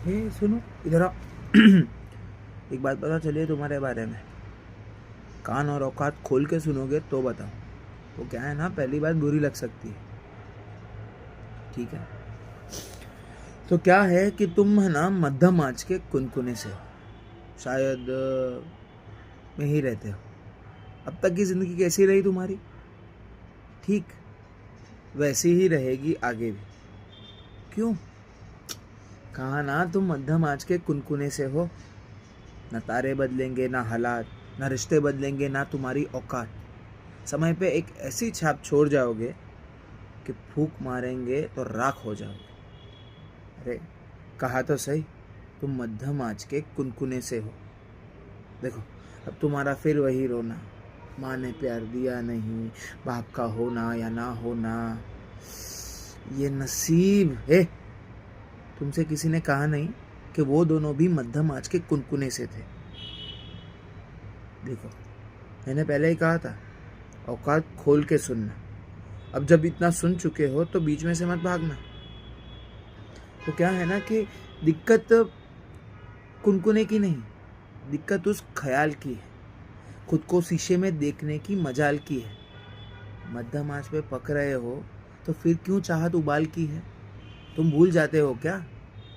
सुनो इधर आओ। एक बात पता चलिए तुम्हारे बारे में, कान और औकात खोल के सुनोगे तो बताओ। वो क्या है ना, पहली बात बुरी लग सकती है, ठीक है। तो क्या है कि तुम है ना मध्यम आंच के कुनकुने से हो, शायद में ही रहते हो। अब तक की जिंदगी कैसी रही तुम्हारी, ठीक वैसी ही रहेगी आगे भी। क्यों? कहा ना तुम मध्यम आंच के कुनकुने से हो। न तारे बदलेंगे, ना हालात, ना रिश्ते बदलेंगे, ना तुम्हारी औकात। समय पे एक ऐसी छाप छोड़ जाओगे कि फूंक मारेंगे तो राख हो जाओगे। अरे कहा तो सही, तुम मध्यम आंच के कुनकुने से हो। देखो अब तुम्हारा फिर वही रोना, माँ ने प्यार दिया नहीं, बाप का होना या ना होना, ये नसीब है। तुमसे किसी ने कहा नहीं कि वो दोनों भी मध्यम आंच के कुनकुने से थे। देखो मैंने पहले ही कहा था, औकात खोल के सुनना। अब जब इतना सुन चुके हो तो बीच में से मत भागना। तो क्या है ना कि दिक्कत कुनकुने की नहीं, दिक्कत उस ख्याल की है, खुद को शीशे में देखने की मजाल की है। मध्यम आंच पे पक रहे हो तो फिर क्यों चाहत उबाल की है। तुम भूल जाते हो क्या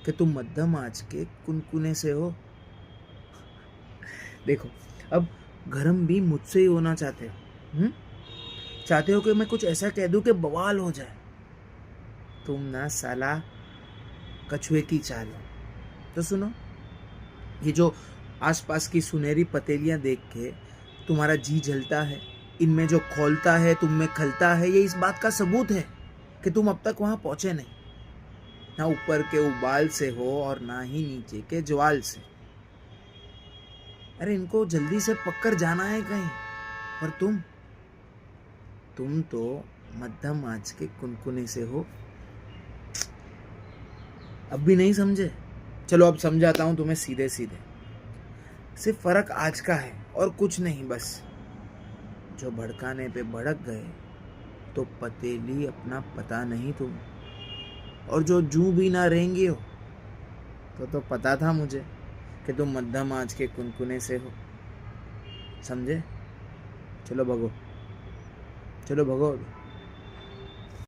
कि तुम मध्यम आंच के कुनकुने से हो। देखो अब गरम भी मुझसे ही होना चाहते हो, चाहते हो कि मैं कुछ ऐसा कह दूं कि बवाल हो जाए। तुम ना साला कछुए की चाल हो। तो सुनो, ये जो आसपास की सुनहरी पतेलियां देख के तुम्हारा जी जलता है, इनमें जो खोलता है तुम में खलता है, ये इस बात का सबूत है कि तुम अब तक वहां पहुंचे नहीं। ना ऊपर के उबाल से हो और ना ही नीचे के ज्वाल से। अरे इनको जल्दी से पककर जाना है कहीं, पर तुम तो मध्यम आंच के कुनकुने से हो। अब भी नहीं समझे? चलो अब समझाता हूं तुम्हें सीधे सीधे। सिर्फ फर्क आज का है और कुछ नहीं। बस जो भड़काने पे भड़क गए तो पतेली अपना पता नहीं तुम, और जो जू भी ना रहेंगे हो तो पता था मुझे कि तुम मध्यम आंच के कुनकुने से हो। समझे? चलो भगो, चलो भगो।